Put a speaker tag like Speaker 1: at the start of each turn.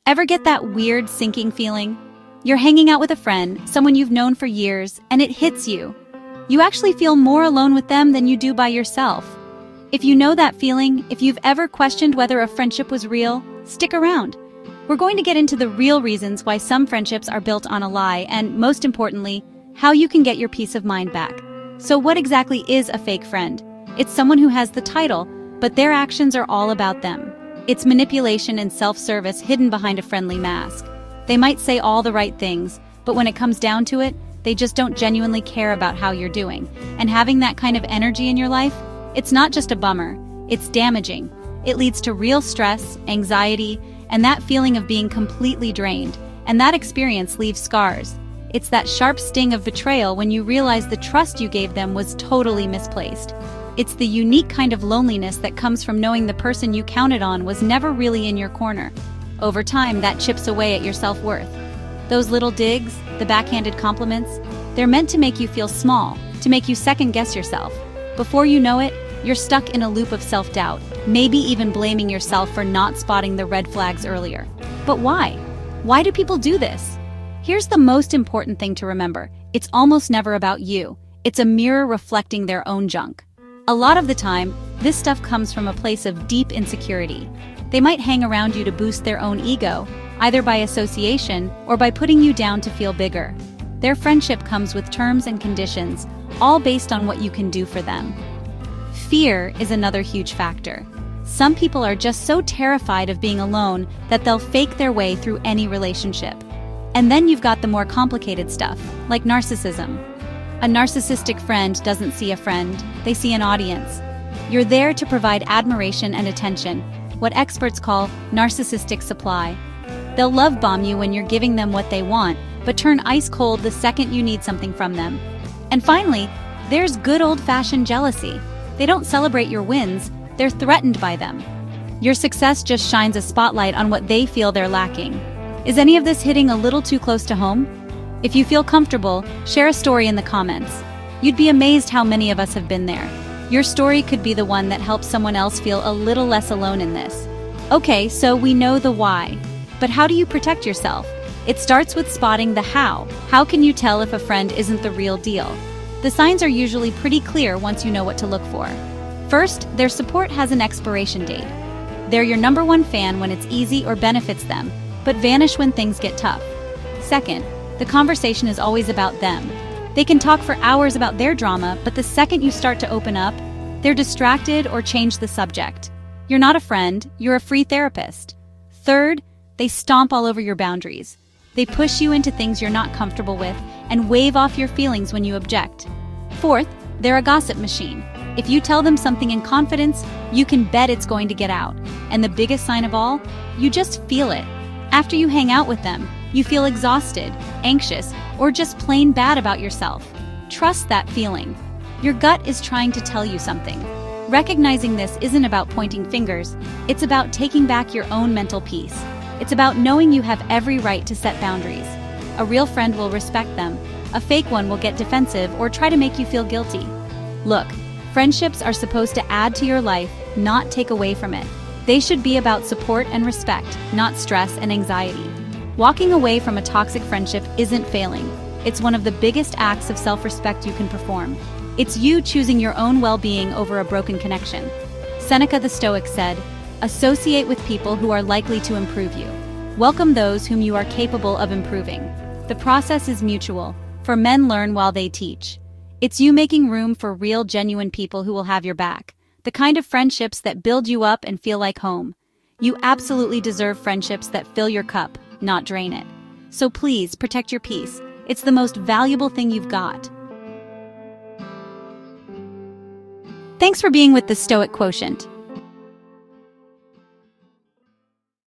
Speaker 1: Ever get that weird sinking feeling? You're hanging out with a friend, someone you've known for years, and it hits you. You actually feel more alone with them than you do by yourself. If you know that feeling, if you've ever questioned whether a friendship was real, stick around. We're going to get into the real reasons why some friendships are built on a lie and, most importantly, how you can get your peace of mind back. So what exactly is a fake friend? It's someone who has the title, but their actions are all about them. It's manipulation and self-service hidden behind a friendly mask. They might say all the right things, but when it comes down to it, they just don't genuinely care about how you're doing. And having that kind of energy in your life, it's not just a bummer, it's damaging. It leads to real stress, anxiety, and that feeling of being completely drained. And that experience leaves scars. It's that sharp sting of betrayal when you realize the trust you gave them was totally misplaced. It's the unique kind of loneliness that comes from knowing the person you counted on was never really in your corner. Over time, that chips away at your self-worth. Those little digs, the backhanded compliments, they're meant to make you feel small, to make you second-guess yourself. Before you know it, you're stuck in a loop of self-doubt, maybe even blaming yourself for not spotting the red flags earlier. But why? Why do people do this? Here's the most important thing to remember. It's almost never about you. It's a mirror reflecting their own junk. A lot of the time, this stuff comes from a place of deep insecurity. They might hang around you to boost their own ego, either by association or by putting you down to feel bigger. Their friendship comes with terms and conditions, all based on what you can do for them. Fear is another huge factor. Some people are just so terrified of being alone that they'll fake their way through any relationship. And then you've got the more complicated stuff, like narcissism. A narcissistic friend doesn't see a friend, they see an audience. You're there to provide admiration and attention, what experts call narcissistic supply. They'll love bomb you when you're giving them what they want, but turn ice cold the second you need something from them. And finally, there's good old-fashioned jealousy. They don't celebrate your wins, they're threatened by them. Your success just shines a spotlight on what they feel they're lacking. Is any of this hitting a little too close to home? If you feel comfortable, share a story in the comments. You'd be amazed how many of us have been there. Your story could be the one that helps someone else feel a little less alone in this. Okay, so we know the why. But how do you protect yourself? It starts with spotting the how. How can you tell if a friend isn't the real deal? The signs are usually pretty clear once you know what to look for. First, their support has an expiration date. They're your #1 fan when it's easy or benefits them, but vanish when things get tough. Second, the conversation is always about them. They can talk for hours about their drama, but the second you start to open up, they're distracted or change the subject. You're not a friend, you're a free therapist. Third, they stomp all over your boundaries. They push you into things you're not comfortable with and wave off your feelings when you object. Fourth, they're a gossip machine. If you tell them something in confidence, you can bet it's going to get out. And the biggest sign of all, you just feel it. After you hang out with them, you feel exhausted, anxious, or just plain bad about yourself. Trust that feeling. Your gut is trying to tell you something. Recognizing this isn't about pointing fingers, it's about taking back your own mental peace. It's about knowing you have every right to set boundaries. A real friend will respect them. A fake one will get defensive or try to make you feel guilty. Look, friendships are supposed to add to your life, not take away from it. They should be about support and respect, not stress and anxiety. Walking away from a toxic friendship isn't failing. It's one of the biggest acts of self-respect you can perform. It's you choosing your own well-being over a broken connection. Seneca the Stoic said, "Associate with people who are likely to improve you. Welcome those whom you are capable of improving." The process is mutual, for men learn while they teach. It's you making room for real, genuine people who will have your back. The kind of friendships that build you up and feel like home. You absolutely deserve friendships that fill your cup, not drain it. So please, protect your peace. It's the most valuable thing you've got. Thanks for being with the Stoic Quotient.